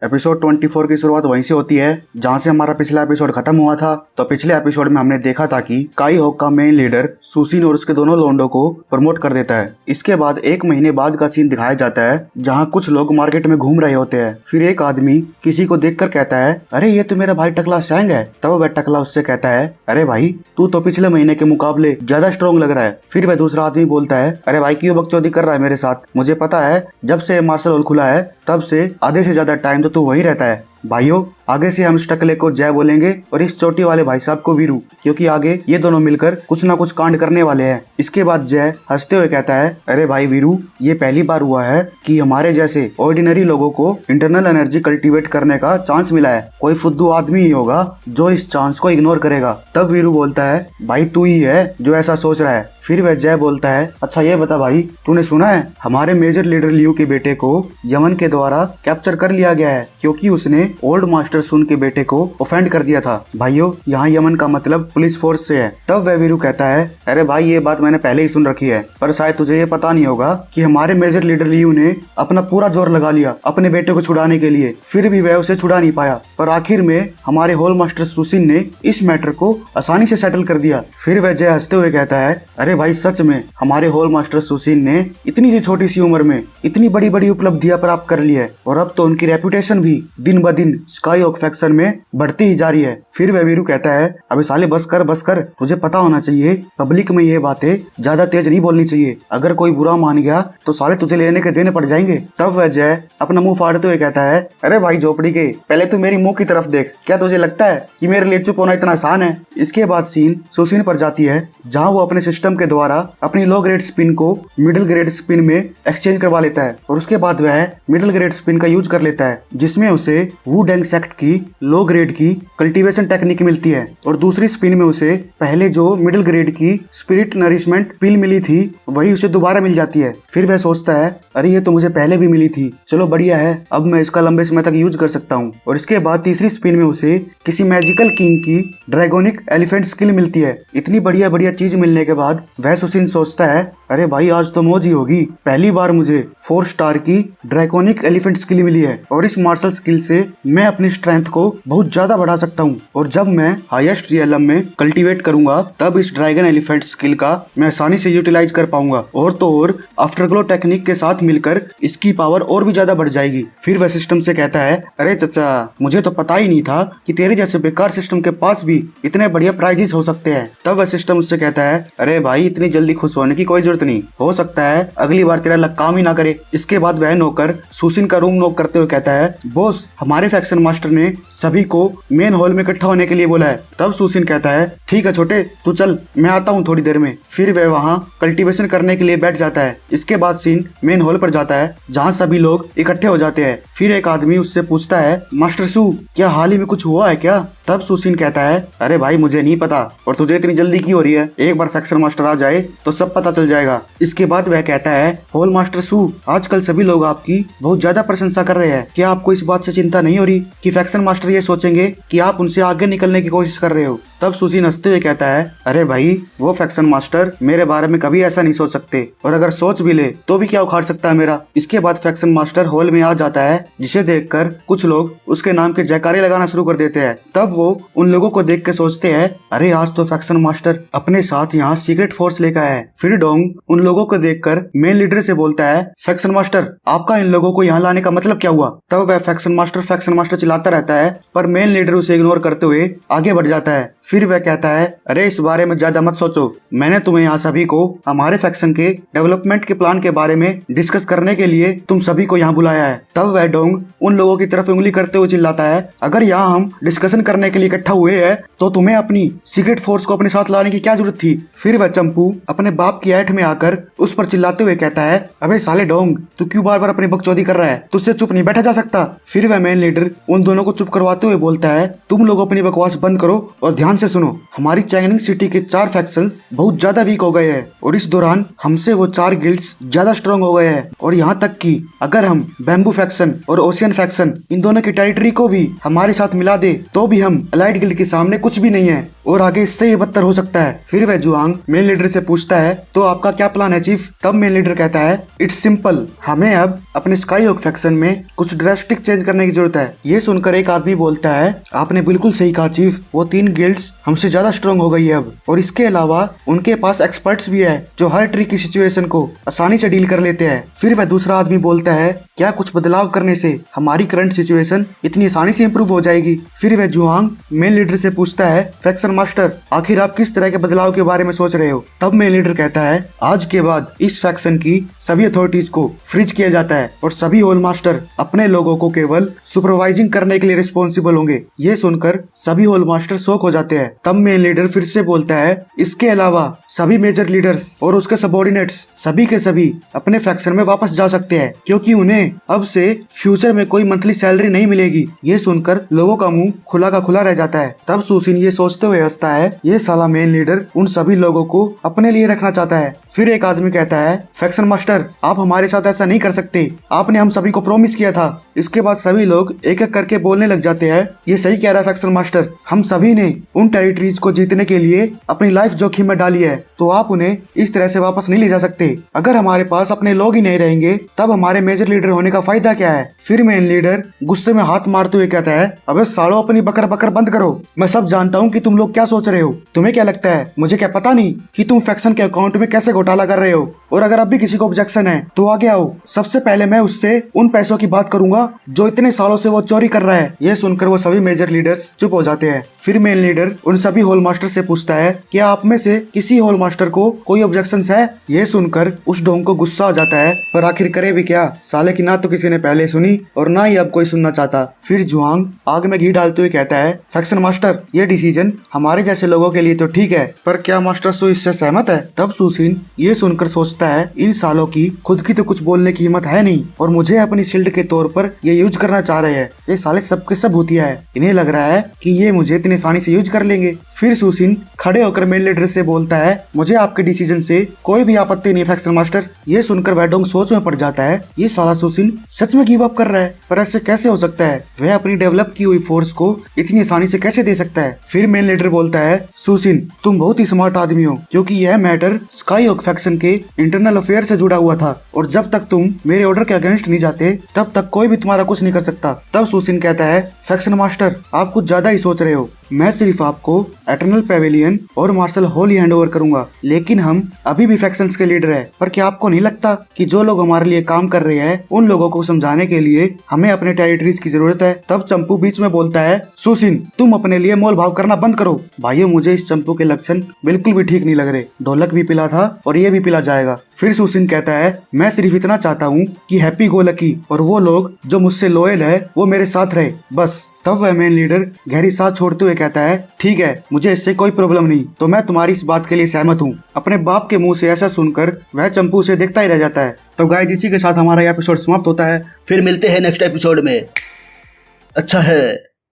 Episode 24 की शुरुआत वहीं से होती है जहां से हमारा पिछला एपिसोड खत्म हुआ था। तो पिछले एपिसोड में हमने देखा था कि काई हॉक का मेन लीडर सुसिन और उसके दोनों लोंडो को प्रमोट कर देता है। इसके बाद एक महीने बाद का सीन दिखाया जाता है जहां कुछ लोग मार्केट में घूम रहे होते हैं। फिर एक आदमी किसी को देखकर कहता है, अरे ये तो मेरा भाई टकला सैंग है। तब वह टकला उससे कहता है, अरे भाई तू तो पिछले महीने के मुकाबले ज्यादा स्ट्रॉन्ग लग रहा है। फिर वह दूसरा आदमी बोलता है, अरे भाई क्यों बकचोदी कर रहा है मेरे साथ? मुझे पता है जब से मार्शल हॉल खुला है तब से आधे से ज्यादा टाइम तो तू वहीं रहता है। भाइयों आगे से हम इस टकले को जय बोलेंगे और इस चोटी वाले भाई साहब को वीरू, क्योंकि आगे ये दोनों मिलकर कुछ ना कुछ कांड करने वाले हैं। इसके बाद जय हंसते हुए कहता है, अरे भाई वीरू, ये पहली बार हुआ है कि हमारे जैसे ऑर्डिनरी लोगों को इंटरनल एनर्जी कल्टीवेट करने का चांस मिला है। कोई फुद्दू आदमी ही होगा जो इस चांस को इग्नोर करेगा। तब वीरू बोलता है, भाई तू ही है जो ऐसा सोच रहा है। फिर वह जय बोलता है, अच्छा ये बता भाई, तूने सुना है हमारे मेजर लीडर लियू के बेटे को यमन के द्वारा कैप्चर कर लिया गया है क्योंकि उसने ओल्ड मास्टर सुन के बेटे को ऑफेंड कर दिया था। भाइयों यहाँ यमन का मतलब पुलिस फोर्स से है। तब वह वीरू कहता है, अरे भाई ये बात मैंने पहले ही सुन रखी है, पर शायद तुझे ये पता नहीं होगा कि हमारे मेजर लीडर लियू ने अपना पूरा जोर लगा लिया अपने बेटे को छुड़ाने के लिए। फिर भी वह उसे छुड़ा नहीं पाया, पर आखिर में हमारे होल मास्टर सुसिन ने इस मैटर को आसानी से सेटल कर दिया। फिर वह जय हंसते हुए कहता है, अरे भाई सच में हमारे होल मास्टर सुसिन ने इतनी सी छोटी सी उम्र में इतनी बड़ी बड़ी उपलब्धियां प्राप्त कर ली है और अब तो उनकी रेपुटेशन भी दिन ब दिन स्काई हॉक फैक्शन में बढ़ती ही जा रही है। फिर वह वीरू कहता है, अबे साले बस कर, तुझे पता होना चाहिए पब्लिक में ये बातें ज्यादा तेज नहीं बोलनी चाहिए। अगर कोई बुरा मान गया तो साले तुझे लेने के देने पड़ जाएंगे। तब वह जय अपना मुंह फाड़ते हुए कहता है, अरे भाई झोपड़ी के, पहले तू मेरी मुंह की तरफ देख। क्या तुझे लगता है कि मेरे लिए चुप होना इतना आसान है? इसके बाद सीन सुसिन पर जाती है जहाँ वो अपने सिस्टम के द्वारा अपनी लो ग्रेड स्पिन को मिडिल ग्रेड स्पिन में एक्सचेंज करवा लेता है और उसके बाद वह मिडिल ग्रेड स्पिन का यूज कर लेता है जिसमें उसे वू डेंग सेक्ट की लो ग्रेड की कल्टीवेशन टेक्निक मिलती है और दूसरी स्पिन में उसे पहले जो मिडिल ग्रेड की स्पिरिट नरिशमेंट पिल मिली थी वही उसे दोबारा मिल जाती है। फिर वह सोचता है, अरे ये तो मुझे पहले भी मिली थी, चलो बढ़िया है, अब मैं इसका लंबे समय तक यूज कर सकता हूँ। और इसके बाद तीसरी स्पिन में उसे किसी मैजिकल किंग की ड्रैगोनिक एलिफेंट स्किल मिलती है। इतनी बढ़िया बढ़िया चीज मिलने के बाद वह सुसिन सोचता है, अरे भाई आज तो मौज ही होगी, पहली बार मुझे 4 स्टार की ड्रैगोनिक एलिफेंट स्किल मिली है और इस मार्शल स्किल से मैं अपनी स्ट्रेंथ को बहुत ज्यादा बढ़ा सकता हूँ और जब मैं हाईएस्ट रियलम में कल्टीवेट करूंगा तब इस ड्रैगन एलिफेंट स्किल का मैं आसानी से यूटिलाइज कर पाऊंगा और तो और आफ्टरग्लो टेक्निक के साथ मिलकर इसकी पावर और भी ज्यादा बढ़ जाएगी। फिर वह सिस्टम से कहता है, अरे चचा, मुझे तो पता ही नहीं था कि तेरे जैसे बेकार सिस्टम के पास भी इतने बढ़िया प्राइजेस हो सकते हैं। तब वह सिस्टम उससे कहता है, अरे भाई इतनी जल्दी खुश होने की कोई जरूरत नहीं, हो सकता है अगली बार तेरा लक काम ही ना करे। इसके बाद वह नौकर सुसिन का रूम नॉक करते हुए कहता है, बॉस हमारे फैक्शन मास्टर ने सभी को मेन हॉल में इकट्ठा होने के लिए बोला है। तब सुसिन कहता है, ठीक है छोटे, तू चल, मैं आता हूँ थोड़ी देर में। फिर वह वहाँ कल्टीवेशन करने के लिए बैठ जाता है। इसके बाद सीन मेन हॉल पर जाता है जहाँ सभी लोग इकट्ठे हो जाते हैं। फिर एक आदमी उससे पूछता है, मास्टर सू क्या हाल ही में कुछ हुआ है क्या? तब सुसिन कहता है, अरे भाई मुझे नहीं पता और तुझे इतनी जल्दी क्यों हो रही है, एक बार फैक्शन मास्टर आ जाए तो सब पता चल जाएगा। इसके बाद वह कहता है, होल मास्टर सू आजकल सभी लोग आपकी बहुत ज्यादा प्रशंसा कर रहे हैं, क्या आपको इस बात से चिंता नहीं हो रही कि फैक्शन मास्टर ये सोचेंगे कि आप उनसे आगे निकलने की कोशिश कर रहे हो? तब सुसिन हंसते हुए कहता है, अरे भाई वो फैक्शन मास्टर मेरे बारे में कभी ऐसा नहीं सोच सकते और अगर सोच भी ले तो भी क्या उखाड़ सकता है मेरा। इसके बाद फैक्शन मास्टर हॉल में आ जाता है जिसे देखकर कुछ लोग उसके नाम के जयकारे लगाना शुरू कर देते हैं। तब वो उन लोगों को देख के सोचते हैं, अरे आज तो फैक्शन मास्टर अपने साथ यहाँ सीक्रेट फोर्स लेकर आए। फिर डोंग उन लोगों को देखकर मेन लीडर से बोलता है, फैक्शन मास्टर आपका इन लोगों को यहाँ लाने का मतलब क्या हुआ? तब वह फैक्शन मास्टर चिल्लाता रहता है पर मेन लीडर उसे इग्नोर करते हुए आगे बढ़ जाता है। फिर वह कहता है, अरे इस बारे में ज्यादा मत सोचो, मैंने तुम्हें यहाँ सभी को हमारे फैक्शन के डेवलपमेंट के प्लान के बारे में डिस्कस करने के लिए तुम सभी को यहाँ बुलाया है। तब वह डोंग उन लोगों की तरफ उंगली करते हुए चिल्लाता है, अगर यहाँ हम डिस्कशन करने के लिए इकट्ठा हुए हैं तो तुम्हें अपनी सीक्रेट फोर्स को अपने साथ लाने की क्या जरूरत थी? फिर वह चंपू अपने बाप की ऐठ में आकर उस पर चिल्लाते हुए कहता है, अबे साले डोंग तू क्यों बार बार अपनी बकचोदी कर रहा है, तुझसे चुप नहीं बैठा जा सकता। फिर वह मेन लीडर उन दोनों को चुप करवाते हुए बोलता है, तुम लोग अपनी बकवास बंद करो और ध्यान से सुनो, हमारी चैंगनिंग सिटी के 4 फैक्शंस बहुत ज्यादा वीक हो गए हैं और इस दौरान हमसे वो 4 गिल्ड्स ज्यादा स्ट्रॉन्ग हो गए हैं और यहाँ तक कि अगर हम बैम्बू फैक्शन और ओशियन फैक्शन इन दोनों की टेरिटरी को भी हमारे साथ मिला दे तो भी हम अलाइड गिल्ड के सामने कुछ भी नहीं है। और आगे इससे ही बदतर हो सकता है। फिर वह जुआंग मेन लीडर से पूछता है तो आपका क्या प्लान है चीफ। तब मेन लीडर कहता है इट्स सिंपल, हमें अब अपने स्काई होक फैक्शन में कुछ ड्रास्टिक चेंज करने की जरूरत है। ये सुनकर एक आदमी बोलता है आपने बिल्कुल सही कहा चीफ, वो 3 गिल्ड्स हमसे ज्यादा स्ट्रांग हो गई है अब, और इसके अलावा उनके पास एक्सपर्ट्स भी है जो हर ट्रिकी सिचुएशन को आसानी से डील कर लेते हैं। फिर वह दूसरा आदमी बोलता है क्या कुछ बदलाव करने से हमारी करंट सिचुएशन इतनी आसानी से इम्प्रूव हो जाएगी। फिर वह जुआंग मेन लीडर से पूछता है फैक्शन मास्टर आखिर आप किस तरह के बदलाव के बारे में सोच रहे हो। तब मेन लीडर कहता है आज के बाद इस फैक्शन की सभी अथॉरिटीज को फ्रीज किया जाता है और सभी होल मास्टर अपने लोगों को केवल सुपरवाइजिंग करने के लिए रिस्पॉन्सिबल होंगे। ये सुनकर सभी होल मास्टर शॉक हो जाते हैं। तब मेन लीडर फिर से बोलता है इसके अलावा सभी मेजर लीडर्स और उसके सबऑर्डिनेट्स सभी के सभी अपने फैक्शन में वापस जा सकते हैं क्योंकि उन्हें अब से फ्यूचर में कोई मंथली सैलरी नहीं मिलेगी। ये सुनकर लोगों का मुंह खुला का खुला रह जाता है। तब सुसिन ये सोचते हुए हंसता है ये साला मेन लीडर उन सभी लोगों को अपने लिए रखना चाहता है। फिर एक आदमी कहता है फैक्शन मास्टर आप हमारे साथ ऐसा नहीं कर सकते, आपने हम सभी को प्रॉमिस किया था। इसके बाद सभी लोग एक एक करके बोलने लग जाते हैं ये सही कह रहा है फैक्शन मास्टर, हम सभी ने उन टेरिटरीज को जीतने के लिए अपनी लाइफ जोखिम में डाली है तो आप उन्हें इस तरह से वापस नहीं ले जा सकते। अगर हमारे पास अपने लोग ही नहीं रहेंगे तब हमारे मेजर लीडर होने का फायदा क्या है। फिर मेन लीडर गुस्से में हाथ मारते हुए कहता है अबे सालों अपनी बकर बकर बंद करो, मैं सब जानता हूँ कि तुम लोग क्या सोच रहे हो, तुम्हें क्या लगता है मुझे क्या पता नहीं कि तुम फैक्शन के अकाउंट में कैसे घोटाला कर रहे हो। और अगर अब भी किसी को ऑब्जेक्शन है तो आगे आओ, सबसे पहले मैं उससे उन पैसों की बात करूंगा जो इतने सालों से वो चोरी कर रहा है। ये सुनकर वो सभी मेजर लीडर्स चुप हो जाते हैं। फिर मेन लीडर उन सभी होल मास्टर से पूछता है क्या आप में से किसी होल मास्टर को कोई ऑब्जेक्शन है। ये सुनकर उस ढोंग को गुस्सा आ जाता है पर आखिर करे भी क्या, साले की ना तो किसी ने पहले सुनी और ना ही अब कोई सुनना चाहता। फिर जुआंग आग में घी डालते हुए कहता है फैक्शन मास्टर ये डिसीजन हमारे जैसे लोगों के लिए तो ठीक है पर क्या मास्टर सु इससे सहमत है। तब सुसिन ये सुनकर सोचता है इन सालों की खुद की तो कुछ बोलने की हिम्मत है नहीं और मुझे अपनी शील्ड के तौर पर ये यूज करना चाह रहे हैं। ये साले सबके सब भूतिया है, इन्हें लग रहा है कि ये मुझे इतनी आसानी से यूज कर लेंगे। फिर सुसिन खड़े होकर मेन लीडर से बोलता है मुझे आपके डिसीजन से कोई भी आपत्ति नहीं फैक्शन मास्टर। ये सुनकर वैडोंग सोच में पड़ जाता है ये साला सुसिन सच में गिव अप कर रहा है, पर ऐसे कैसे हो सकता है, वह अपनी डेवलप की हुई फोर्स को इतनी आसानी से कैसे दे सकता है। फिर मेन लीडर बोलता है सुसिन तुम बहुत ही स्मार्ट आदमी हो क्योंकि यह मैटर स्काई होक फैक्शन के इंटरनल अफेयर से जुड़ा हुआ था और जब तक तुम मेरे ऑर्डर के अगेंस्ट नहीं जाते तब तक कोई भी तुम्हारा कुछ नहीं कर सकता। तब सुसिन कहता है फैक्शन मास्टर आप कुछ ज्यादा ही सोच रहे हो, मैं सिर्फ आपको एटर्नल पेविलियन और मार्शल हॉल ही हैंड ओवर करूंगा, लेकिन हम अभी भी फैक्शंस के लीडर हैं। पर क्या आपको नहीं लगता कि जो लोग हमारे लिए काम कर रहे हैं उन लोगों को समझाने के लिए हमें अपने टेरिटरीज की जरूरत है। तब चंपू बीच में बोलता है सुसिन तुम अपने लिए मोल भाव करना बंद करो। भाइयों मुझे इस चंपू के लक्षण बिल्कुल भी ठीक नहीं लग रहे, ढोलक भी पिला था और ये भी पिला जाएगा। फिर सुसिन कहता है मैं सिर्फ इतना चाहता हूँ कि हैप्पी गो लकी और वो लोग जो मुझसे लॉयल है वो मेरे साथ रहे बस। तब वह मेन लीडर गहरी सांस छोड़ते हुए कहता है ठीक है मुझे इससे कोई प्रॉब्लम नहीं, तो मैं तुम्हारी इस बात के लिए सहमत हूँ। अपने बाप के मुंह से ऐसा सुनकर वह चंपू से देखता ही रह जाता है। तो गाइस इसी के साथ हमारा यह एपिसोड समाप्त होता है, फिर मिलते हैं नेक्स्ट एपिसोड में। अच्छा है।